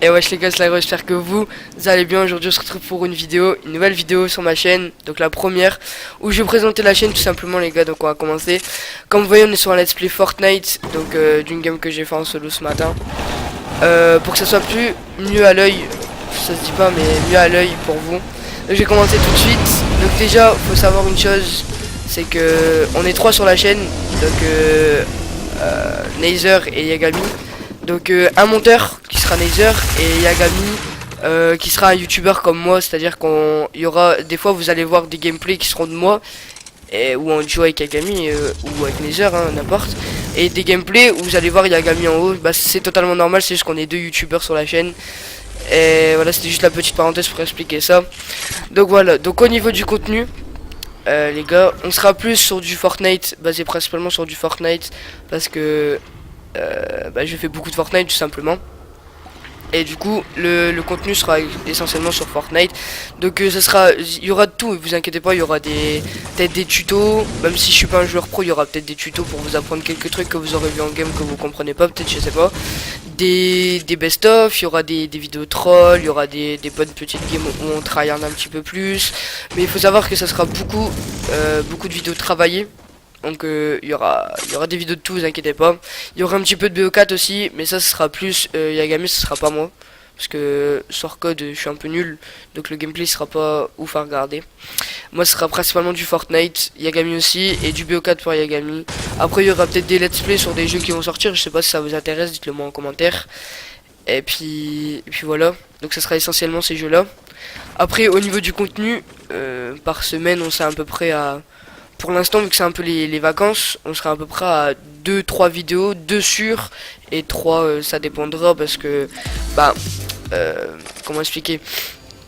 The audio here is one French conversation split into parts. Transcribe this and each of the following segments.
Et wesh les gars, c'est la j'espère que vous allez bien. Aujourd'hui on se retrouve pour une nouvelle vidéo sur ma chaîne. Donc la première où je vais présenter la chaîne tout simplement les gars. Donc on va commencer. Comme vous voyez on est sur un let's play Fortnite. Donc d'une game que j'ai fait en solo ce matin. Pour que ça soit mieux à l'œil. Ça se dit pas mais mieux à l'œil pour vous. Donc je vais commencer tout de suite. Donc déjà faut savoir une chose. C'est que on est 3 sur la chaîne. Donc Nazer et Yagami. Donc un monteur qui sera Nazer et Yagami qui sera un youtubeur comme moi, c'est-à-dire qu'il y aura des fois vous allez voir des gameplays qui seront de moi ou en duo avec Yagami ou avec Nazer, hein, n'importe, et des gameplays où vous allez voir Yagami en haut. Bah, c'est totalement normal, c'est juste qu'on est 2 youtubeurs sur la chaîne. Et voilà, c'était juste la petite parenthèse pour expliquer ça. Donc voilà, donc au niveau du contenu les gars, on sera plus sur du Fortnite, basé principalement sur du Fortnite parce que je fais beaucoup de Fortnite tout simplement. Et du coup le contenu sera essentiellement sur Fortnite. Donc il y aura de tout, vous inquiétez pas, il y aura peut-être des tutos. Même si je suis pas un joueur pro, il y aura peut-être des tutos pour vous apprendre quelques trucs que vous aurez vu en game que vous comprenez pas, peut-être, je sais pas. Des best-of, il y aura des vidéos trolls, il y aura des bonnes petites games où on tryhard un petit peu plus. Mais il faut savoir que ça sera beaucoup de vidéos travaillées. Donc il y aura des vidéos de tout, vous inquiétez pas. Il y aura un petit peu de BO4 aussi, mais ça ce sera plus Yagami, ce sera pas moi. Parce que sur code je suis un peu nul, donc le gameplay sera pas ouf à regarder. Moi ce sera principalement du Fortnite, Yagami aussi, et du BO4 pour Yagami. Après il y aura peut-être des let's play sur des jeux qui vont sortir, je sais pas si ça vous intéresse, dites-le moi en commentaire. Et puis voilà, donc ça sera essentiellement ces jeux là. Après au niveau du contenu, par semaine on sait à peu près à... Pour l'instant, vu que c'est un peu les vacances, on sera à peu près à 2-3 vidéos, 2 sûres, et 3 ça dépendra parce que, comment expliquer,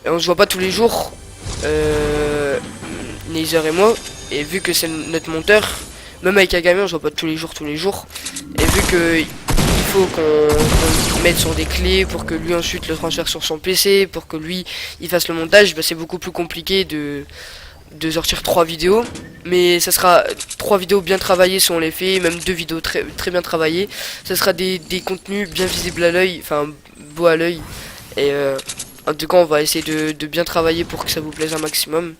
on se voit pas tous les jours, Nazer et moi, et vu que c'est notre monteur, même avec Yagami on se voit pas tous les jours, et vu que il faut qu'on mette sur des clés pour que lui ensuite le transfère sur son PC, pour que lui il fasse le montage, c'est beaucoup plus compliqué de sortir 3 vidéos, mais ça sera 3 vidéos bien travaillées si on les fait, même 2 vidéos très bien travaillées. Ça sera des contenus bien visibles à l'œil, enfin beaux à l'œil, et en tout cas on va essayer de bien travailler pour que ça vous plaise un maximum.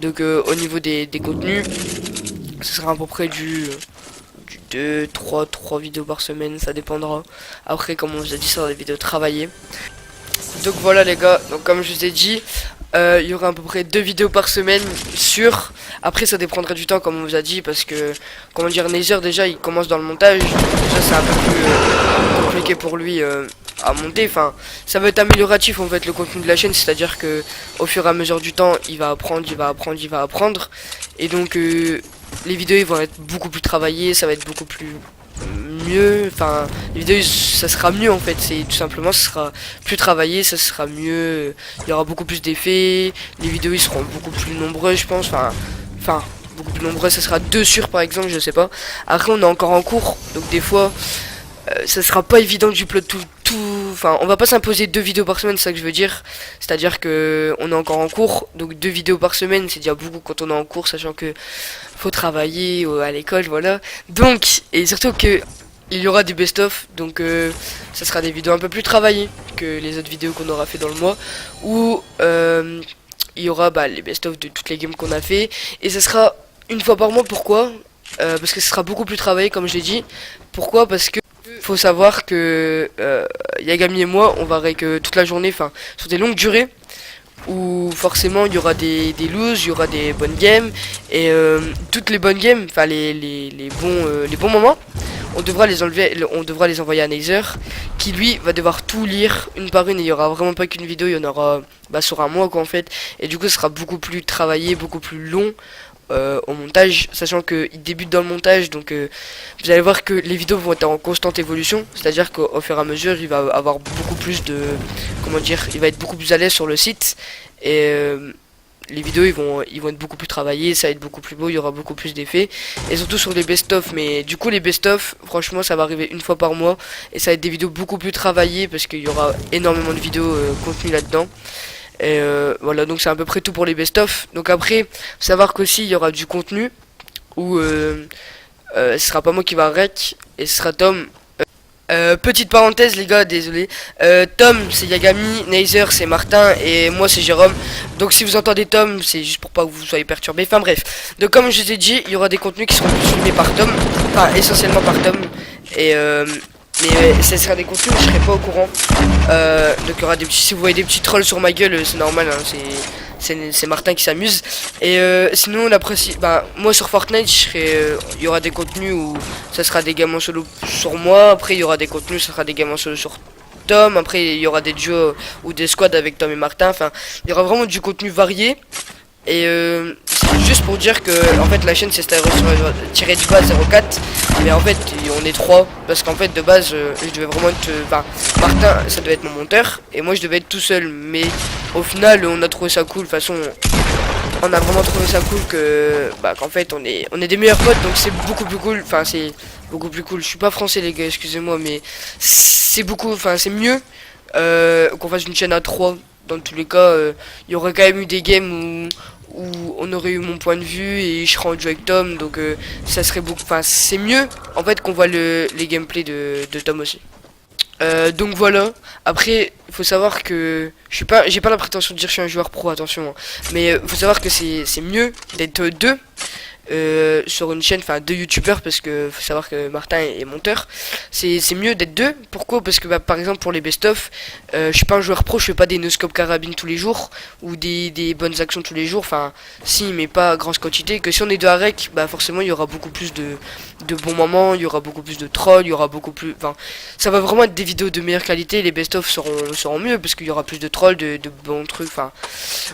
Donc au niveau des contenus, ça sera à peu près du 3 vidéos par semaine, ça dépendra. Après comme on vous a dit, ça sera des vidéos travaillées. Donc voilà les gars, donc comme je vous ai dit, il y aura à peu près 2 vidéos par semaine sur. Après ça dépendra du temps comme on vous a dit, parce que comment dire, Nazer déjà il commence dans le montage, donc déjà c'est un peu plus compliqué pour lui à monter. Enfin ça va être amélioratif en fait le contenu de la chaîne, c'est à dire que au fur et à mesure du temps il va apprendre, et donc les vidéos ils vont être beaucoup plus travaillées, ça va être beaucoup plus mieux, enfin les vidéos ça sera mieux en fait, c'est tout simplement, ça sera plus travaillé, ça sera mieux, il y aura beaucoup plus d'effets, les vidéos ils seront beaucoup plus nombreux je pense, enfin beaucoup plus nombreux, ça sera 2 sûrs par exemple, je sais pas. Après on est encore en cours, donc des fois ça sera pas évident du plot tout, enfin on va pas s'imposer 2 vidéos par semaine, c'est ça que je veux dire, c'est à dire que on est encore en cours, donc 2 vidéos par semaine c'est déjà beaucoup quand on est en cours, sachant que faut travailler à l'école, voilà. Donc et surtout que il y aura des best-of, donc ça sera des vidéos un peu plus travaillées que les autres vidéos qu'on aura fait dans le mois, où il y aura les best-of de toutes les games qu'on a fait, et ça sera une fois par mois. Pourquoi parce que ce sera beaucoup plus travaillé comme je l'ai dit. Pourquoi? Parce que faut savoir que Yagami et moi on va que toute la journée, enfin sur des longues durées, où forcément il y aura des loses, il y aura des bonnes games, et toutes les bonnes games, enfin les bons moments, on devra les envoyer à Nazer, qui lui va devoir tout lire une par une, et il y aura vraiment pas qu'une vidéo, il y en aura sur un mois quoi en fait, et du coup ce sera beaucoup plus travaillé, beaucoup plus long au montage, sachant qu'il débute dans le montage, donc vous allez voir que les vidéos vont être en constante évolution, c'est à dire qu'au fur et à mesure il va avoir beaucoup plus de, comment dire, il va être beaucoup plus à l'aise sur le site, et les vidéos ils vont être beaucoup plus travaillées, ça va être beaucoup plus beau, il y aura beaucoup plus d'effets. Et surtout sur les best-of, mais du coup les best-of, franchement ça va arriver une fois par mois. Et ça va être des vidéos beaucoup plus travaillées parce qu'il y aura énormément de vidéos contenues là-dedans. Et voilà, donc c'est à peu près tout pour les best-of. Donc après, faut savoir qu'aussi il y aura du contenu où ce sera pas moi qui va rec, et ce sera Tom. Petite parenthèse les gars, désolé. Tom c'est Yagami, Nazer c'est Martin et moi c'est Jérôme. Donc si vous entendez Tom, c'est juste pour pas que vous soyez perturbés. Enfin bref. Donc comme je vous ai dit, il y aura des contenus qui seront filmés par Tom. Enfin essentiellement par Tom. Et mais ce sera des contenus où je serai pas au courant. Donc il y aura des petits. Si vous voyez des petits trolls sur ma gueule, c'est normal, hein, c'est Martin qui s'amuse. Et sinon moi sur Fortnite il y aura des contenus où ça sera des gamins solo sur moi. Après il y aura des contenus, ça sera des gamins solo sur Tom. Après il y aura des duos ou des squads avec Tom et Martin. Enfin il y aura vraiment du contenu varié. Et c'est juste pour dire que en fait la chaîne c'est tiré du bas 04. Mais en fait on est 3. Parce qu'en fait de base je devais vraiment être. Enfin Martin ça devait être mon monteur. Et moi je devais être tout seul. Mais au final on a trouvé ça cool. De toute façon on a vraiment trouvé ça cool qu'en fait on est des meilleurs potes. Donc c'est beaucoup plus cool. Enfin c'est beaucoup plus cool. Je suis pas français les gars, excusez-moi. Mais c'est beaucoup. Enfin c'est mieux qu'on fasse une chaîne à 3. Dans tous les cas, il y aurait quand même eu des games où on aurait eu mon point de vue et je serais en duo avec Tom, donc ça serait beaucoup. Enfin, c'est mieux en fait qu'on voit les gameplays de Tom aussi. Donc voilà. Après, il faut savoir que j'ai pas la prétention de dire que je suis un joueur pro, attention. Hein. Mais il faut savoir que c'est mieux d'être deux. Sur une chaîne, enfin 2 youtubeurs, parce que faut savoir que Martin est monteur. C'est mieux d'être 2. Pourquoi? Parce que par exemple pour les best-of, je suis pas un joueur pro, je fais pas des no-scope carabines tous les jours ou des bonnes actions tous les jours. Enfin si, mais pas à grande quantité. Que si on est 2 à rec, bah forcément il y aura beaucoup plus de bons moments, il y aura beaucoup plus de trolls, il y aura beaucoup plus. Enfin ça va vraiment être des vidéos de meilleure qualité. Les best-of seront mieux parce qu'il y aura plus de trolls, de bons trucs. Enfin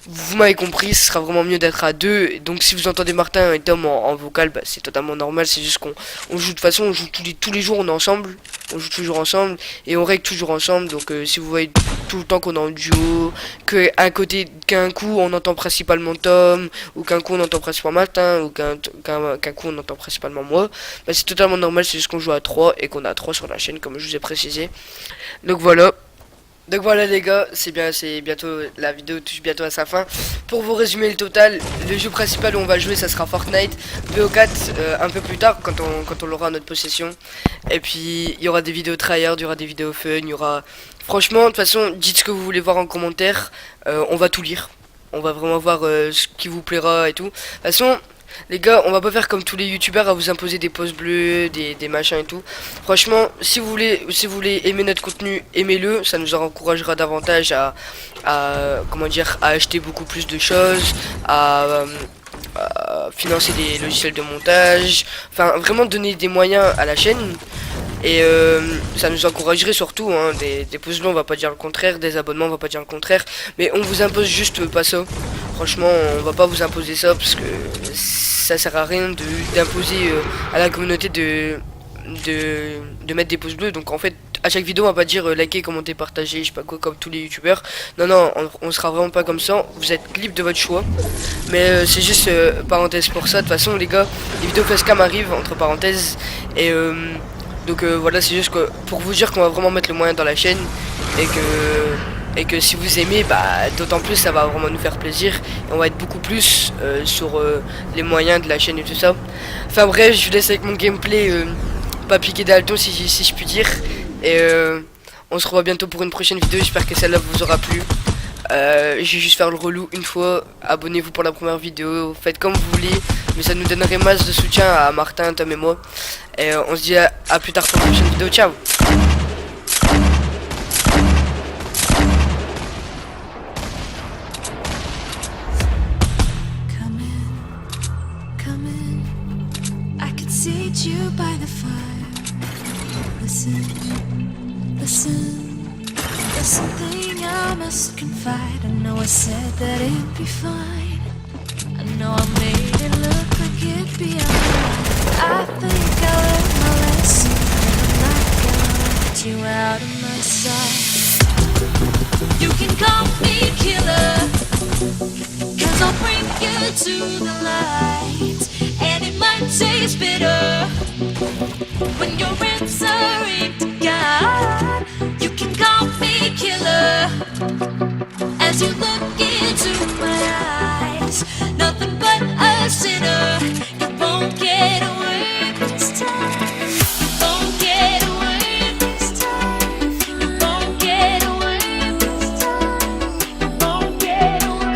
vous m'avez compris, ce sera vraiment mieux d'être à 2. Donc si vous entendez Martin et Tom en vocal, bah, c'est totalement normal. C'est juste qu'on joue de toute façon, on joue tous les jours, on est ensemble, on joue toujours ensemble et on règle toujours ensemble. Donc si vous voyez tout le temps qu'on est en duo, qu'un coup on entend principalement Tom, ou qu'un coup on entend principalement Martin, ou qu'un coup on entend principalement moi, bah, c'est totalement normal. C'est juste qu'on joue à 3 et qu'on a 3 sur la chaîne, comme je vous ai précisé. Donc voilà. Donc voilà les gars, c'est bientôt, la vidéo touche bientôt à sa fin. Pour vous résumer le total, le jeu principal où on va jouer ça sera Fortnite, BO4 un peu plus tard quand on l'aura à notre possession. Et puis il y aura des vidéos tryhard, il y aura des vidéos fun, il y aura... Franchement de toute façon dites ce que vous voulez voir en commentaire, on va tout lire. On va vraiment voir ce qui vous plaira et tout. De toute façon... Les gars, on va pas faire comme tous les youtubeurs à vous imposer des pouces bleus, des machins et tout. Franchement, si vous voulez aimer notre contenu, aimez-le, ça nous encouragera davantage à acheter beaucoup plus de choses, à financer des logiciels de montage, enfin vraiment donner des moyens à la chaîne. Et ça nous encouragerait surtout, hein, des pouces bleus on va pas dire le contraire, des abonnements on va pas dire le contraire, mais on vous impose juste pas ça. Franchement on va pas vous imposer ça parce que ça sert à rien d'imposer à la communauté de mettre des pouces bleus. Donc en fait à chaque vidéo on va pas dire liker, commenter, partager, je sais pas quoi comme tous les youtubeurs. Non, on sera vraiment pas comme ça, vous êtes libre de votre choix. Mais c'est juste parenthèse pour ça. De toute façon les gars, les vidéos facecam arrivent entre parenthèses. Et donc voilà, c'est juste que pour vous dire qu'on va vraiment mettre le moyen dans la chaîne. Et que si vous aimez, bah d'autant plus ça va vraiment nous faire plaisir. Et on va être beaucoup plus sur les moyens de la chaîne et tout ça. Enfin bref, je vous laisse avec mon gameplay pas piqué d'alto si je puis dire. Et on se revoit bientôt pour une prochaine vidéo. J'espère que celle-là vous aura plu. Je vais juste faire le relou une fois. Abonnez-vous pour la première vidéo, faites comme vous voulez, mais ça nous donnerait masse de soutien à Martin, Tom et moi. Et on se dit à plus tard pour la prochaine vidéo. Ciao. You by the fire. Listen, there's something I must confide. I know I said that it'd be fine. I know I made it look like it'd be alright. I think I learned my lesson, and I'm not gonna let you out of my sight. You can call me killer, 'cause I'll When you're answering to God, you can call me killer. As you look into my eyes, nothing but a sinner. You won't get away this time. You won't get away this time. You won't get away this time. You won't get away.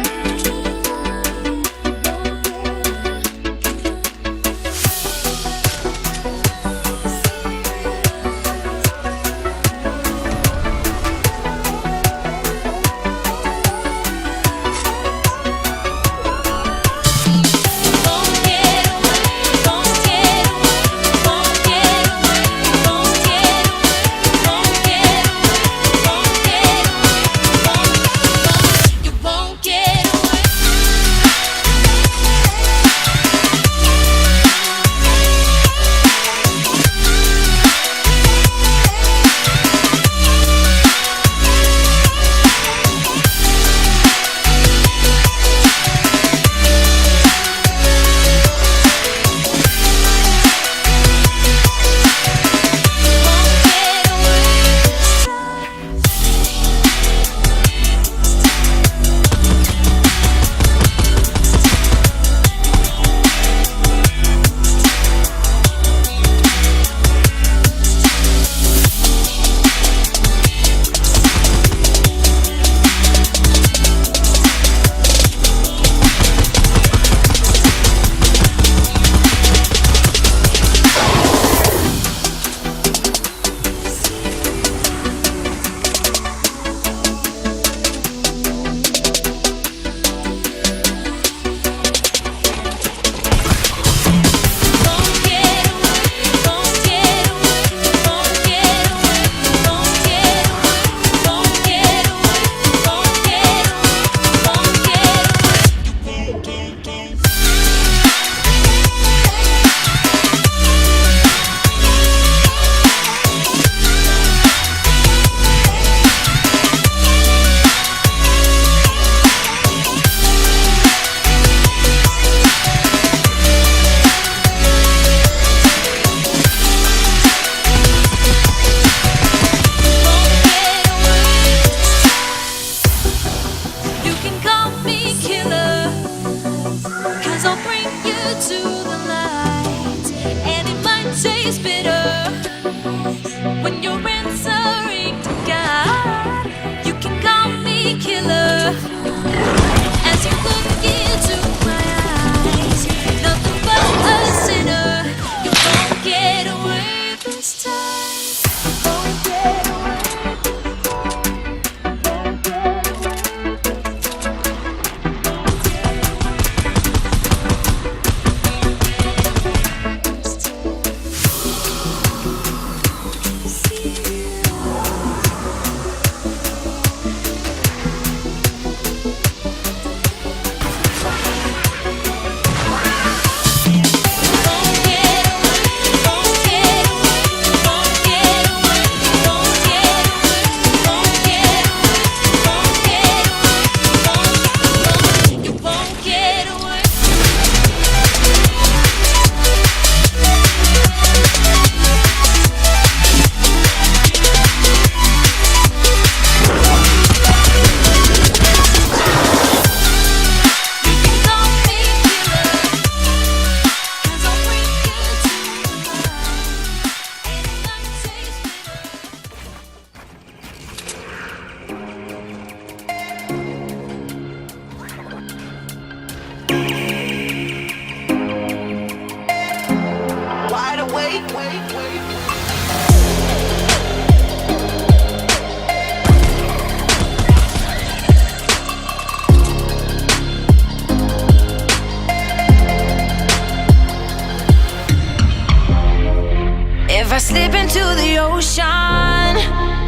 I slip into the ocean,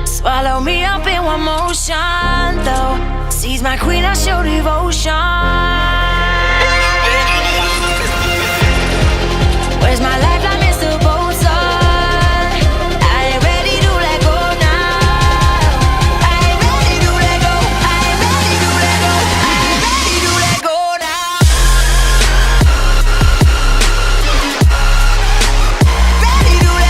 swallow me up in one motion. Though sees my queen, I show devotion. Where's my lifeline, Mr. Bosun? I ain't ready to let go now. I ain't ready to let go. I ain't ready to let go. I ain't ready to let go now. Ready to let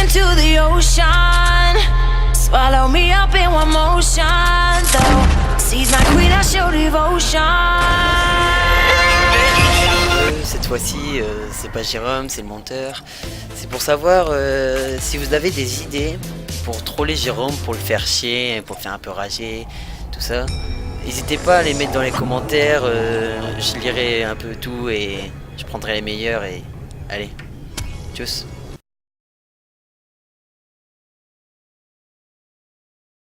into the ocean. Swallow me up in one motion. Though sees my queen, I show devotion. Cette fois-ci, c'est pas Jérôme, c'est le monteur. C'est pour savoir si vous avez des idées pour troller Jérôme, pour le faire chier, pour le faire un peu rager, tout ça. N'hésitez pas à les mettre dans les commentaires, je lirai un peu tout et je prendrai les meilleurs et allez, tchuss.